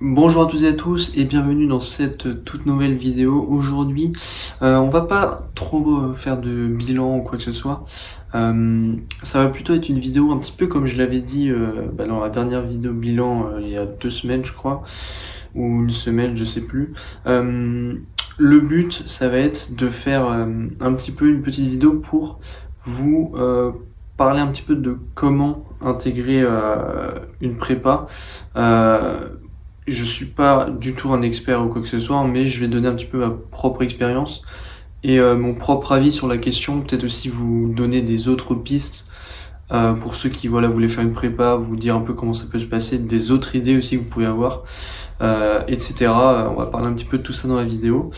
Bonjour à toutes et à tous et bienvenue dans cette toute nouvelle vidéo. Aujourd'hui, on va pas trop faire de bilan ou quoi que ce soit. Ça va plutôt être une vidéo un petit peu comme je l'avais dit dans la dernière vidéo bilan il y a 2 semaines je crois, ou une semaine, je sais plus. Le but, ça va être de faire un petit peu une petite vidéo pour vous parler un petit peu de comment intégrer une prépa. Je suis pas du tout un expert ou quoi que ce soit, mais je vais donner un petit peu ma propre expérience et mon propre avis sur la question. Peut-être aussi vous donner des autres pistes pour ceux qui voulaient faire une prépa, vous dire un peu comment ça peut se passer, des autres idées aussi que vous pouvez avoir, etc. On va parler un petit peu de tout ça dans la vidéo.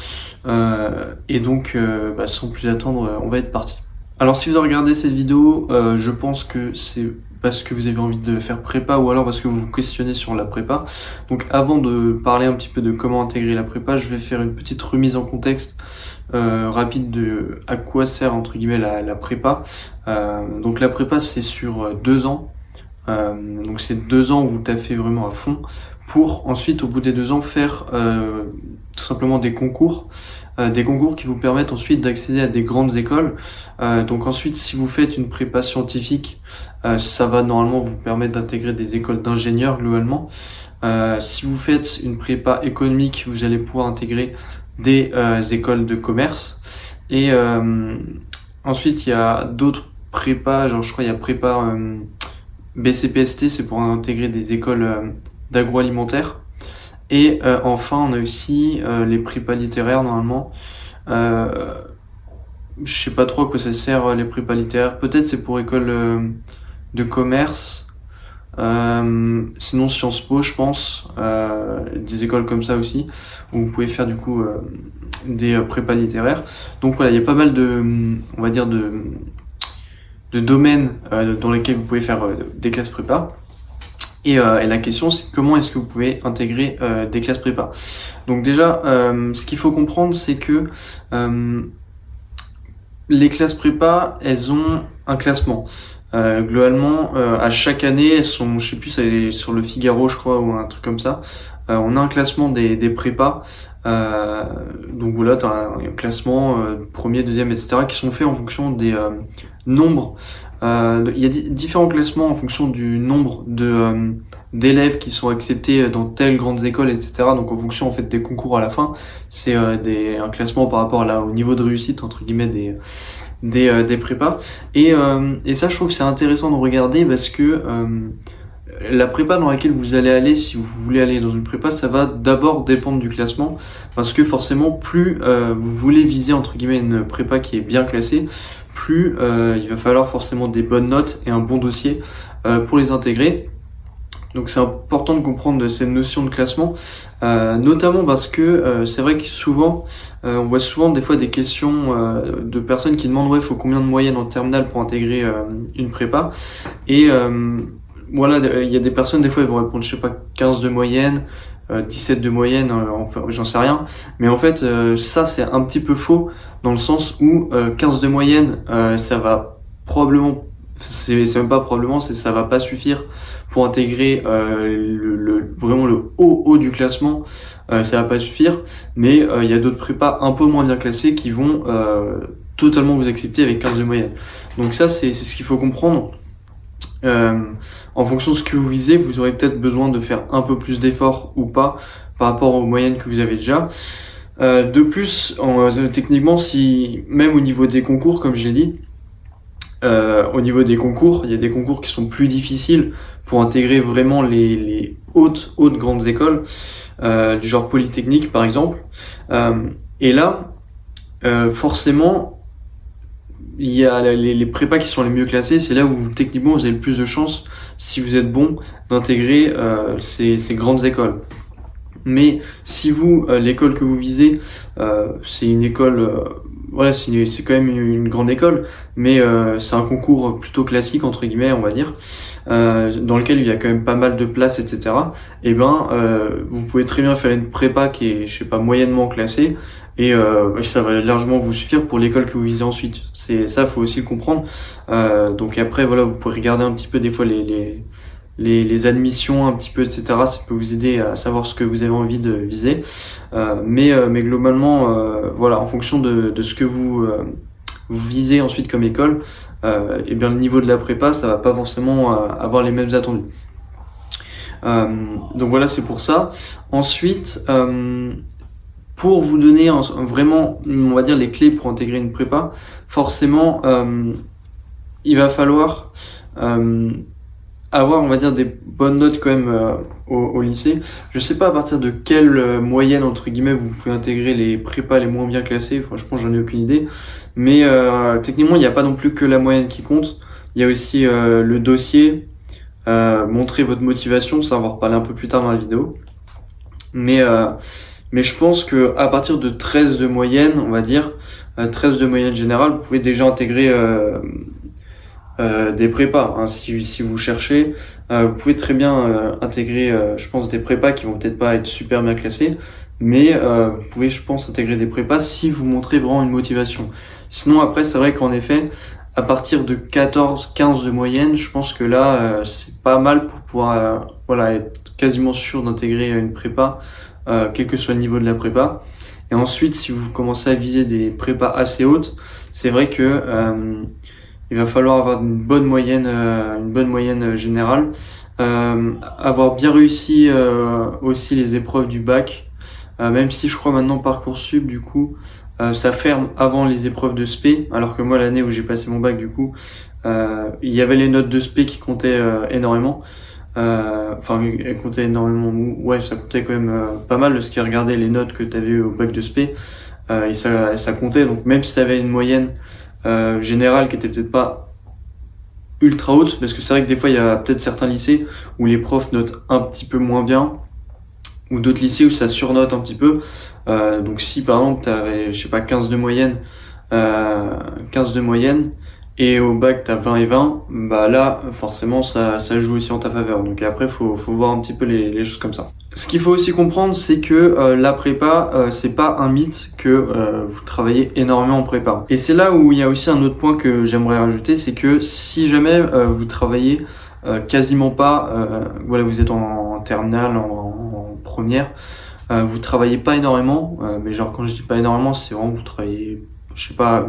Et donc, sans plus attendre, on va être parti. Alors si vous avez regardé cette vidéo, je pense que c'est parce que vous avez envie de faire prépa ou alors parce que vous vous questionnez sur la prépa. Donc avant de parler un petit peu de comment intégrer la prépa, je vais faire une petite remise en contexte rapide de à quoi sert entre guillemets la prépa. Donc la prépa c'est sur 2 ans. Donc c'est 2 ans où vous taffez vraiment à fond pour ensuite au bout des 2 ans faire tout simplement des concours qui vous permettent ensuite d'accéder à des grandes écoles. Donc ensuite si vous faites une prépa scientifique, ça va normalement vous permettre d'intégrer des écoles d'ingénieurs globalement. Si vous faites une prépa économique, vous allez pouvoir intégrer des écoles de commerce. Et ensuite il y a d'autres prépas, genre je crois il y a prépa BCPST, c'est pour intégrer des écoles d'agroalimentaire. Et enfin, on a aussi les prépas littéraires normalement. Je sais pas trop à quoi ça sert les prépas littéraires. Peut-être c'est pour école de commerce. Sinon Sciences Po, je pense. Des écoles comme ça aussi où vous pouvez faire du coup des prépas littéraires. Donc voilà, il y a pas mal de, on va dire de domaines dans lesquels vous pouvez faire des classes prépa. Et la question c'est comment est-ce que vous pouvez intégrer des classes prépa. Donc déjà, ce qu'il faut comprendre c'est que les classes prépa, elles ont un classement. Globalement, à chaque année, elles sont, je sais plus, c'est sur le Figaro je crois ou un truc comme ça. On a un classement des prépas. Donc voilà, t'as un classement premier, deuxième, etc. qui sont faits en fonction des nombres. Il y a différents classements en fonction du nombre de d'élèves qui sont acceptés dans telles grandes écoles, etc. Donc en fonction en fait des concours à la fin, c'est un classement par rapport au niveau de réussite entre guillemets des prépas. Et ça je trouve que c'est intéressant de regarder parce que la prépa dans laquelle vous allez aller, si vous voulez aller dans une prépa, ça va d'abord dépendre du classement, parce que forcément, plus vous voulez viser entre guillemets une prépa qui est bien classée, plus il va falloir forcément des bonnes notes et un bon dossier pour les intégrer. Donc c'est important de comprendre cette notion de classement, notamment parce que c'est vrai que souvent, on voit souvent des fois des questions de personnes qui demandent faut combien de moyenne en terminale pour intégrer une prépa, et voilà, il y a des personnes, des fois, ils vont répondre, je sais pas, 15 de moyenne, 17 de moyenne, enfin, j'en sais rien. Mais en fait, ça, c'est un petit peu faux, dans le sens où 15 de moyenne, ça va probablement, c'est même pas probablement, ça va pas suffire pour intégrer vraiment le haut du classement. Ça va pas suffire, mais il y a d'autres prépas un peu moins bien classés qui vont totalement vous accepter avec 15 de moyenne. Donc ça, c'est ce qu'il faut comprendre. En fonction de ce que vous visez, vous aurez peut-être besoin de faire un peu plus d'efforts ou pas par rapport aux moyennes que vous avez déjà. De plus, techniquement, si même au niveau des concours, comme je l'ai dit, au niveau des concours, il y a des concours qui sont plus difficiles pour intégrer vraiment les hautes grandes écoles, du genre Polytechnique par exemple. Et là, forcément, il y a les prépas qui sont les mieux classés, c'est là où techniquement vous avez le plus de chances, si vous êtes bon, d'intégrer ces grandes écoles. Mais si vous, l'école que vous visez, c'est une école, voilà, c'est quand même une grande école, mais c'est un concours plutôt classique entre guillemets, on va dire, dans lequel il y a quand même pas mal de places, etc. Et vous pouvez très bien faire une prépa qui est, je sais pas, moyennement classée, et ça va largement vous suffire pour l'école que vous visez ensuite. C'est ça, faut aussi le comprendre. Donc après, voilà, vous pouvez regarder un petit peu des fois les admissions un petit peu, etc. Ça peut vous aider à savoir ce que vous avez envie de viser. Mais globalement, voilà, en fonction de ce que vous visez ensuite comme école, et bien le niveau de la prépa, ça va pas forcément avoir les mêmes attendus. Donc voilà, c'est pour ça. Ensuite, pour vous donner vraiment, on va dire, les clés pour intégrer une prépa, forcément, il va falloir avoir, on va dire, des bonnes notes quand même au lycée. Je sais pas à partir de quelle moyenne, entre guillemets, vous pouvez intégrer les prépas les moins bien classés. Franchement, j'en ai aucune idée. Mais techniquement, il n'y a pas non plus que la moyenne qui compte. Il y a aussi le dossier, montrer votre motivation, ça on va en reparler un peu plus tard dans la vidéo. Mais je pense que à partir de 13 de moyenne, on va dire, 13 de moyenne générale, vous pouvez déjà intégrer des prépas, hein, si vous cherchez. Vous pouvez très bien intégrer, je pense, des prépas qui vont peut-être pas être super bien classés, mais vous pouvez, je pense, intégrer des prépas si vous montrez vraiment une motivation. Sinon, après, c'est vrai qu'en effet, à partir de 14-15 de moyenne, je pense que là, c'est pas mal pour pouvoir voilà, être quasiment sûr d'intégrer une prépa, quel que soit le niveau de la prépa. Et ensuite, si vous commencez à viser des prépas assez hautes, c'est vrai que il va falloir avoir une bonne moyenne générale, avoir bien réussi aussi les épreuves du bac, même si je crois maintenant Parcoursup du coup ça ferme avant les épreuves de spé, alors que moi l'année où j'ai passé mon bac du coup il y avait les notes de spé qui comptaient énormément. Enfin, elles comptaient énormément, ouais, ça comptait quand même pas mal, parce qu'ils regardaient les notes que tu avais au bac de spé, et ça comptait. Donc même si tu avais une moyenne générale qui était peut-être pas ultra haute, parce que c'est vrai que des fois il y a peut-être certains lycées où les profs notent un petit peu moins bien, ou d'autres lycées où ça surnote un petit peu. Donc si par exemple tu avais, je sais pas, 15 de moyenne, 15 de moyenne, et au bac t'as 20 et 20, bah là forcément ça joue aussi en ta faveur. Donc après faut voir un petit peu les choses comme ça. Ce qu'il faut aussi comprendre, c'est que la prépa, c'est pas un mythe que vous travaillez énormément en prépa. Et c'est là où il y a aussi un autre point que j'aimerais rajouter, c'est que si jamais vous travaillez quasiment pas, voilà, vous êtes en terminale, en première, vous travaillez pas énormément, mais genre quand je dis pas énormément, c'est vraiment vous travaillez, je sais pas,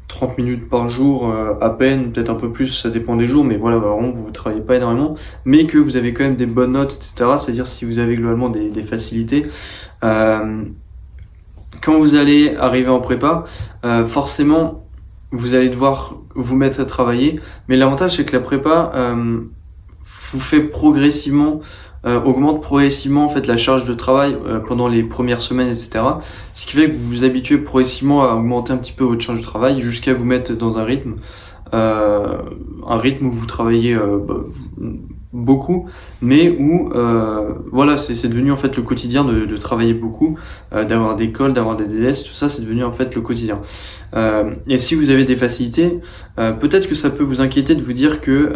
30 minutes par jour à peine, peut-être un peu plus, ça dépend des jours, mais voilà, vraiment vous travaillez pas énormément, mais que vous avez quand même des bonnes notes, etc. C'est-à-dire si vous avez globalement des facilités, quand vous allez arriver en prépa, forcément vous allez devoir vous mettre à travailler, mais l'avantage c'est que la prépa vous fait progressivement augmente progressivement en fait la charge de travail pendant les premières semaines, etc. Ce qui fait que vous vous habituez progressivement à augmenter un petit peu votre charge de travail jusqu'à vous mettre dans un rythme où vous travaillez beaucoup, mais où voilà, c'est devenu en fait le quotidien de travailler beaucoup, d'avoir des calls, d'avoir des DDS, tout ça c'est devenu en fait le quotidien. Et si vous avez des facilités, peut-être que ça peut vous inquiéter de vous dire que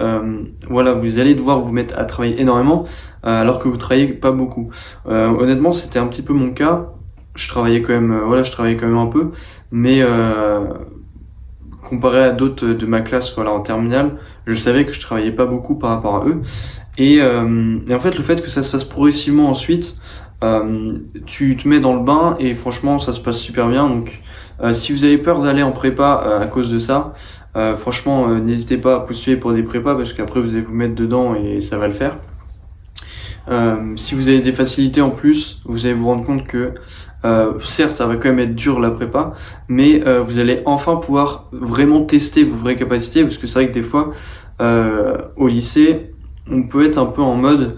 voilà, vous allez devoir vous mettre à travailler énormément alors que vous travaillez pas beaucoup. Honnêtement, c'était un petit peu mon cas. Je travaillais quand même, je travaillais quand même un peu, mais comparé à d'autres de ma classe, voilà, en terminale, je savais que je travaillais pas beaucoup par rapport à eux. Et en fait, le fait que ça se fasse progressivement ensuite, tu te mets dans le bain et franchement, ça se passe super bien. Donc, si vous avez peur d'aller en prépa à cause de ça, franchement, n'hésitez pas à postuler pour des prépas parce qu'après vous allez vous mettre dedans et ça va le faire. Si vous avez des facilités en plus, vous allez vous rendre compte que certes ça va quand même être dur la prépa, mais vous allez enfin pouvoir vraiment tester vos vraies capacités, parce que c'est vrai que des fois au lycée on peut être un peu en mode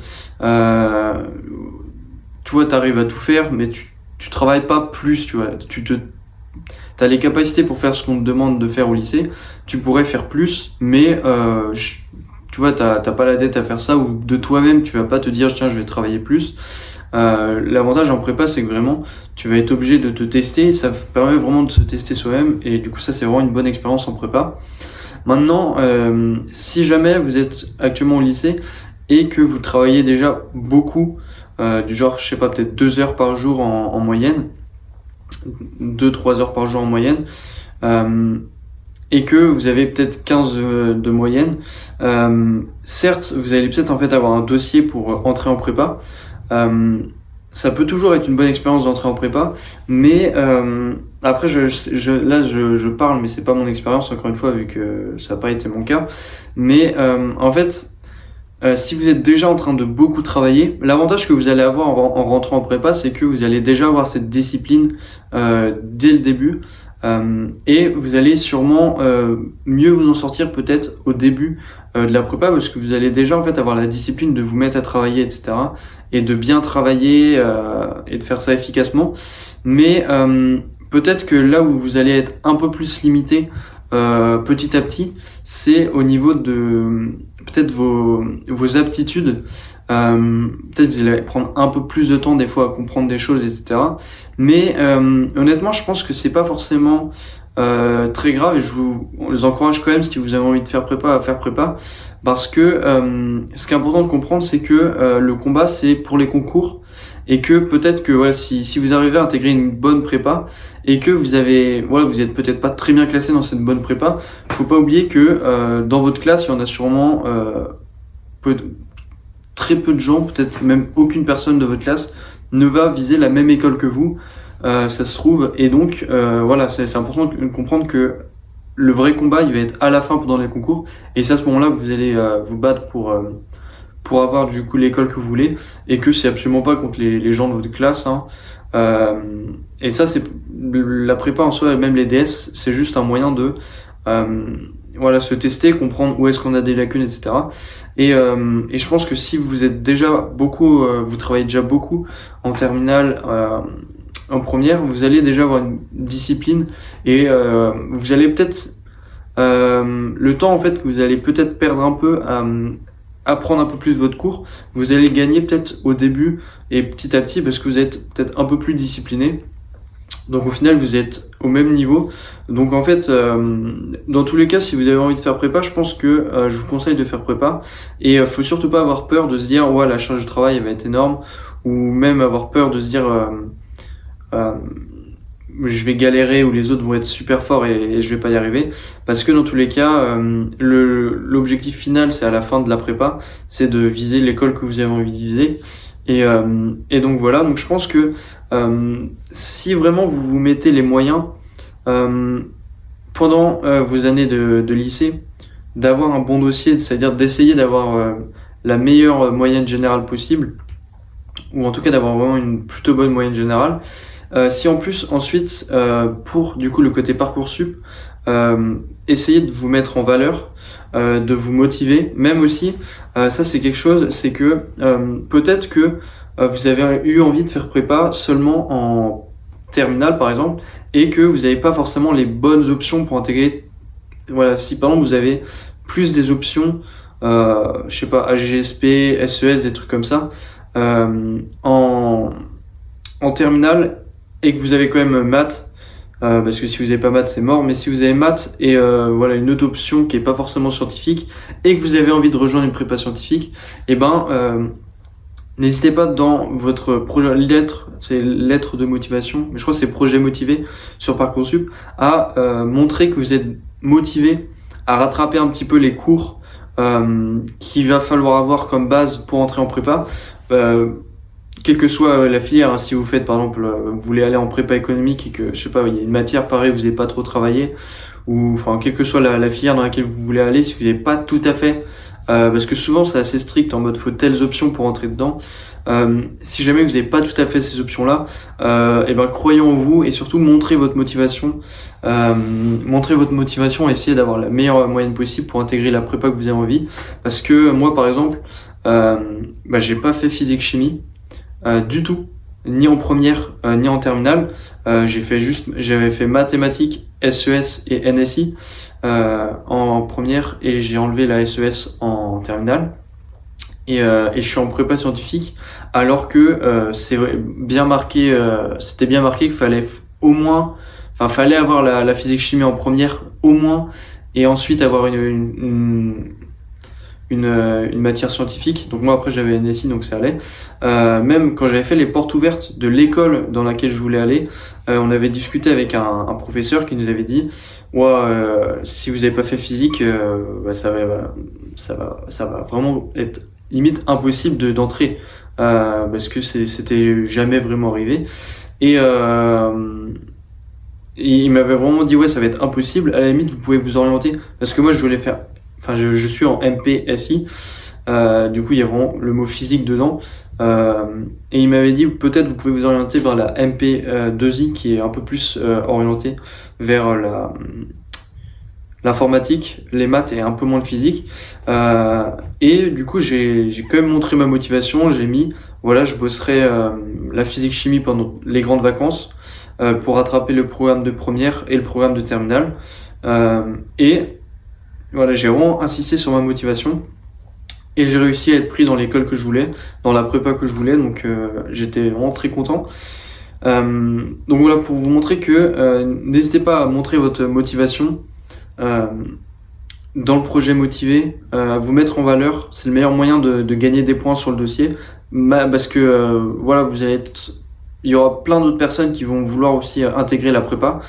tu vois, t'arrives à tout faire mais tu travailles pas plus, tu vois, t'as les capacités pour faire ce qu'on te demande de faire au lycée, tu pourrais faire plus, mais tu vois, t'as pas la tête à faire ça, ou de toi-même tu vas pas te dire tiens je vais travailler plus. L'avantage en prépa c'est que vraiment tu vas être obligé de te tester, ça permet vraiment de se tester soi-même, et du coup ça c'est vraiment une bonne expérience en prépa. Maintenant, si jamais vous êtes actuellement au lycée et que vous travaillez déjà beaucoup, du genre je sais pas, peut-être 2 heures par jour en moyenne, 2-3 heures par jour en moyenne, et que vous avez peut-être 15 de moyenne, certes, vous allez peut-être en fait avoir un dossier pour entrer en prépa. Ça peut toujours être une bonne expérience d'entrer en prépa, mais après, je parle, mais c'est pas mon expérience, encore une fois, vu que ça n'a pas été mon cas. Mais en fait, si vous êtes déjà en train de beaucoup travailler, l'avantage que vous allez avoir en rentrant en prépa, c'est que vous allez déjà avoir cette discipline dès le début. Et vous allez sûrement mieux vous en sortir peut-être au début de la prépa, parce que vous allez déjà en fait avoir la discipline de vous mettre à travailler, etc. et de bien travailler et de faire ça efficacement. Mais peut-être que là où vous allez être un peu plus limité petit à petit, c'est au niveau de peut-être vos aptitudes. Peut-être vous allez prendre un peu plus de temps des fois à comprendre des choses, etc. Mais honnêtement, je pense que c'est pas forcément très grave, et je vous les encourage quand même, si vous avez envie de faire prépa, à faire prépa, parce que ce qui est important de comprendre, c'est que le combat, c'est pour les concours, et que peut-être que voilà, si vous arrivez à intégrer une bonne prépa et que vous êtes peut-être pas très bien classé dans cette bonne prépa, faut pas oublier que dans votre classe, il y en a sûrement très peu de gens, peut-être même aucune personne de votre classe ne va viser la même école que vous, ça se trouve, et donc voilà, c'est important de comprendre que le vrai combat, il va être à la fin pendant les concours, et c'est à ce moment-là que vous allez vous battre pour avoir du coup l'école que vous voulez, et que c'est absolument pas contre les gens de votre classe, hein. Et ça, c'est la prépa en soi, et même les DS, c'est juste un moyen de voilà, se tester, comprendre où est-ce qu'on a des lacunes, etc. Et je pense que si vous êtes déjà beaucoup, vous travaillez déjà beaucoup en terminale, en première, vous allez déjà avoir une discipline, et vous allez peut-être le temps en fait que vous allez peut-être perdre un peu à apprendre un peu plus votre cours, vous allez gagner peut-être au début et petit à petit, parce que vous êtes peut-être un peu plus discipliné. Donc au final, vous êtes au même niveau. Donc en fait, dans tous les cas, si vous avez envie de faire prépa, je pense que je vous conseille de faire prépa. Et faut surtout pas avoir peur de se dire ouais, la charge de travail elle va être énorme, ou même avoir peur de se dire je vais galérer, ou les autres vont être super forts et je vais pas y arriver. Parce que dans tous les cas, l'objectif final, c'est à la fin de la prépa, c'est de viser l'école que vous avez envie de viser. Et donc voilà, donc je pense que si vraiment vous vous mettez les moyens pendant vos années de lycée, d'avoir un bon dossier, c'est-à-dire d'essayer d'avoir la meilleure moyenne générale possible, ou en tout cas d'avoir vraiment une plutôt bonne moyenne générale. Si en plus ensuite pour du coup le côté Parcoursup, essayez de vous mettre en valeur, de vous motiver, même aussi ça c'est quelque chose, c'est que peut-être que vous avez eu envie de faire prépa seulement en terminale par exemple, et que vous n'avez pas forcément les bonnes options pour intégrer. Voilà, si par exemple vous avez plus des options, je sais pas, AGSP, SES, des trucs comme ça, en terminale, et que vous avez quand même maths, parce que si vous n'avez pas maths c'est mort, mais si vous avez maths et voilà une autre option qui est pas forcément scientifique, et que vous avez envie de rejoindre une prépa scientifique, et n'hésitez pas dans votre projet lettre de motivation, mais je crois que c'est projet motivé sur Parcoursup, à montrer que vous êtes motivé à rattraper un petit peu les cours qu'il va falloir avoir comme base pour entrer en prépa. Quelle que soit la filière, hein, si vous faites par exemple, vous voulez aller en prépa économique et que je sais pas, il y a une matière pareil, vous n'avez pas trop travaillé, ou enfin quelle que soit la filière dans laquelle vous voulez aller, si vous n'avez pas tout à fait, parce que souvent c'est assez strict en mode faut telles options pour entrer dedans. Si jamais vous n'avez pas tout à fait ces options-là, croyez en vous, et surtout montrez votre motivation, essayez d'avoir la meilleure moyenne possible pour intégrer la prépa que vous avez envie. Parce que moi par exemple, j'ai pas fait physique-chimie. Du tout, ni en première ni en terminale. J'avais fait mathématiques, SES et NSI en première, et j'ai enlevé la SES en terminale. Et je suis en prépa scientifique, alors que c'était bien marqué qu'il fallait fallait avoir la physique chimie en première au moins, et ensuite avoir une une matière scientifique. Donc moi après j'avais NSI donc ça allait. Même quand j'avais fait les portes ouvertes de l'école dans laquelle je voulais aller, on avait discuté avec un professeur qui nous avait dit ouais, si vous n'avez pas fait physique, bah, ça va vraiment être limite impossible d'entrer parce que c'était jamais vraiment arrivé. Et il m'avait vraiment dit ouais ça va être impossible, à la limite vous pouvez vous orienter parce que moi je voulais faire, enfin je suis en MPSI, du coup il y a vraiment le mot physique dedans, et il m'avait dit peut-être vous pouvez vous orienter vers la MP2I qui est un peu plus orientée vers l'informatique, les maths et un peu moins le physique, et du coup j'ai quand même montré ma motivation, j'ai mis voilà je bosserai la physique chimie pendant les grandes vacances pour rattraper le programme de première et le programme de terminale, et voilà j'ai vraiment insisté sur ma motivation et j'ai réussi à être pris dans l'école que je voulais, dans la prépa que je voulais, donc j'étais vraiment très content. Donc voilà, pour vous montrer que n'hésitez pas à montrer votre motivation dans le projet motivé, vous mettre en valeur, c'est le meilleur moyen de gagner des points sur le dossier, parce que voilà, il y aura plein d'autres personnes qui vont vouloir aussi intégrer la prépa,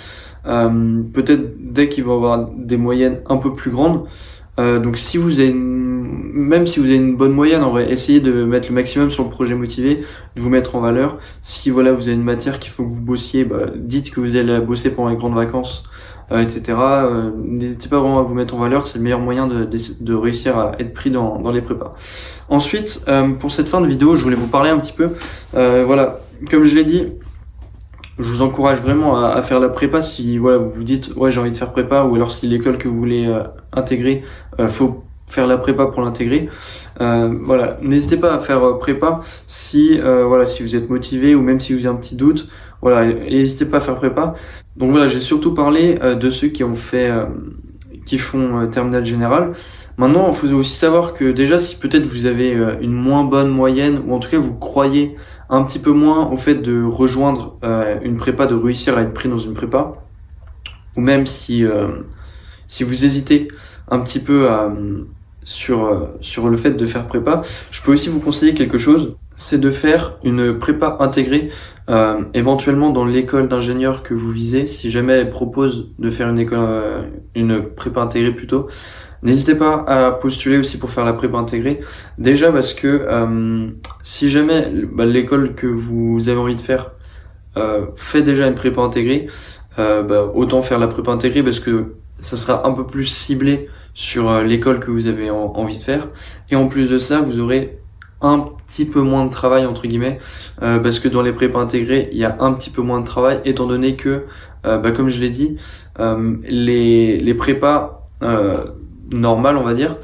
peut-être dès qu'ils vont avoir des moyennes un peu plus grandes. Donc si vous avez même si vous avez une bonne moyenne, en vrai, essayez de mettre le maximum sur le projet motivé, de vous mettre en valeur. Si voilà vous avez une matière qu'il faut que vous bossiez, bah, dites que vous allez la bosser pendant les grandes vacances, etc. N'hésitez pas vraiment à vous mettre en valeur, c'est le meilleur moyen de réussir à être pris dans les prépas. Ensuite, pour cette fin de vidéo, je voulais vous parler un petit peu, voilà, comme je l'ai dit, je vous encourage vraiment à faire la prépa si voilà vous vous dites ouais j'ai envie de faire prépa, ou alors si l'école que vous voulez intégrer, faut faire la prépa pour l'intégrer. Voilà, n'hésitez pas à faire prépa si voilà si vous êtes motivé, ou même si vous avez un petit doute. Voilà, n'hésitez pas à faire prépa. Donc voilà, j'ai surtout parlé de ceux qui ont fait qui font terminale générale. Maintenant, il faut aussi savoir que déjà si peut-être vous avez une moins bonne moyenne, ou en tout cas vous croyez un petit peu moins au fait de rejoindre une prépa, de réussir à être pris dans une prépa, ou même si vous hésitez un petit peu sur le fait de faire prépa, je peux aussi vous conseiller quelque chose, c'est de faire une prépa intégrée, éventuellement dans l'école d'ingénieur que vous visez. Si jamais elle propose de faire une prépa intégrée plutôt, n'hésitez pas à postuler aussi pour faire la prépa intégrée. Déjà parce que si jamais l'école que vous avez envie de faire fait déjà une prépa intégrée, autant faire la prépa intégrée parce que ça sera un peu plus ciblé sur l'école que vous avez envie de faire. Et en plus de ça, vous aurez un petit peu moins de travail entre guillemets, parce que dans les prépas intégrées, il y a un petit peu moins de travail, étant donné que, comme je l'ai dit, les prépas normales, on va dire,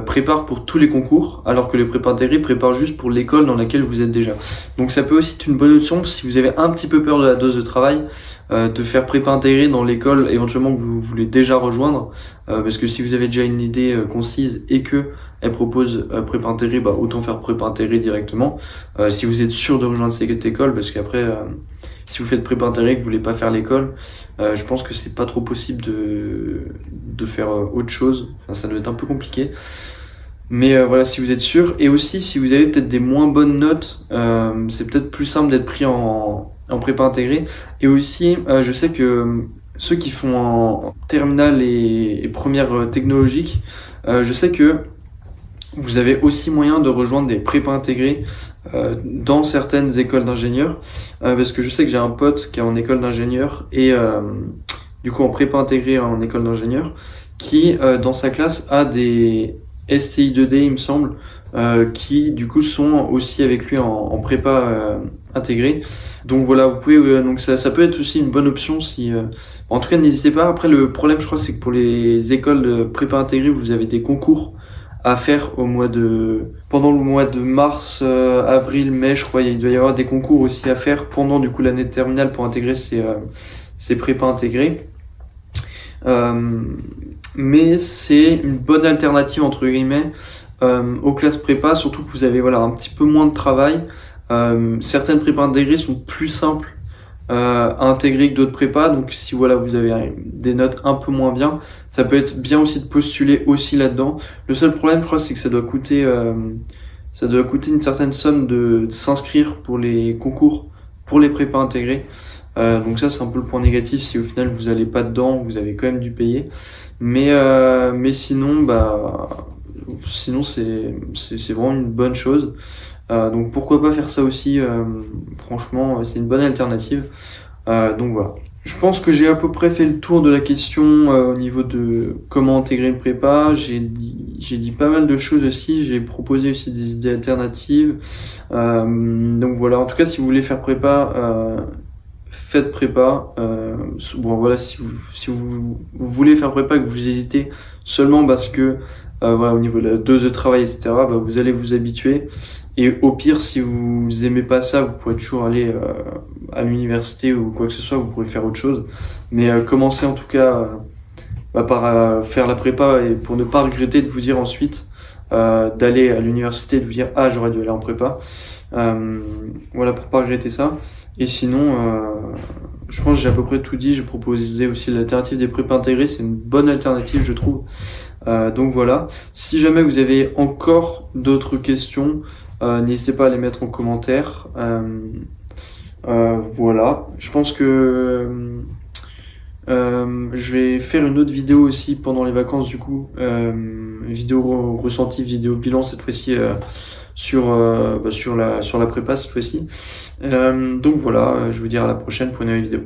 préparent pour tous les concours, alors que les prépas intégrées préparent juste pour l'école dans laquelle vous êtes déjà. Donc ça peut aussi être une bonne option si vous avez un petit peu peur de la dose de travail, de faire prépa intégrée dans l'école éventuellement que vous voulez déjà rejoindre, parce que si vous avez déjà une idée concise et que elle propose prépa intégrée, autant faire prépa intégrée directement, si vous êtes sûr de rejoindre cette école, parce qu'après si vous faites prépa intégrée et que vous voulez pas faire l'école, je pense que c'est pas trop possible de faire autre chose. Enfin, ça doit être un peu compliqué. Mais voilà, si vous êtes sûr, et aussi si vous avez peut-être des moins bonnes notes, c'est peut-être plus simple d'être pris en prépa intégrée. Et aussi, je sais que ceux qui font en terminale et première technologique, je sais que vous avez aussi moyen de rejoindre des prépas intégrées dans certaines écoles d'ingénieurs, parce que je sais que j'ai un pote qui est en école d'ingénieur et du coup en prépa intégrée en école d'ingénieur, qui dans sa classe a des STI 2D il me semble, qui du coup sont aussi avec lui en prépa intégrée. Donc voilà, vous pouvez donc ça peut être aussi une bonne option si en tout cas n'hésitez pas. Après le problème je crois c'est que pour les écoles de prépa intégrée vous avez des concours à faire pendant le mois de mars, avril, mai, je crois. Il doit y avoir des concours aussi à faire pendant du coup l'année de terminale pour intégrer ces prépas intégrées. Mais c'est une bonne alternative entre guillemets aux classes prépa, surtout que vous avez voilà un petit peu moins de travail. Certaines prépas intégrées sont plus simples à intégrer que d'autres prépas. Donc si voilà, vous avez des notes un peu moins bien, ça peut être bien aussi de postuler aussi là-dedans. Le seul problème, je crois, c'est que ça doit coûter une certaine somme de s'inscrire pour les concours, pour les prépas intégrés. Donc ça, c'est un peu le point négatif. Si au final vous allez pas dedans, vous avez quand même dû payer. Mais sinon, sinon c'est vraiment une bonne chose. Donc pourquoi pas faire ça aussi. Franchement, c'est une bonne alternative. Donc voilà. Je pense que j'ai à peu près fait le tour de la question au niveau de comment intégrer une prépa. J'ai dit pas mal de choses aussi. J'ai proposé aussi des idées alternatives. Donc voilà. En tout cas, si vous voulez faire prépa, faites prépa. Bon voilà, si vous voulez faire prépa et que vous hésitez seulement parce que voilà, au niveau de la dose de travail, etc., vous allez vous habituer. Et au pire, si vous aimez pas ça, vous pourrez toujours aller à l'université ou quoi que ce soit, vous pourrez faire autre chose. Mais commencez en tout cas par faire la prépa et pour ne pas regretter de vous dire ensuite d'aller à l'université, de vous dire ah j'aurais dû aller en prépa. Voilà, pour pas regretter ça. Et sinon, je pense que j'ai à peu près tout dit. J'ai proposé aussi l'alternative des prépas intégrées. C'est une bonne alternative, je trouve. Donc voilà. Si jamais vous avez encore d'autres questions, n'hésitez pas à les mettre en commentaire. Voilà. Je pense que je vais faire une autre vidéo aussi pendant les vacances du coup. Vidéo ressenti, vidéo bilan cette fois-ci sur la prépa cette fois-ci. Donc voilà, je vous dis à la prochaine pour une nouvelle vidéo.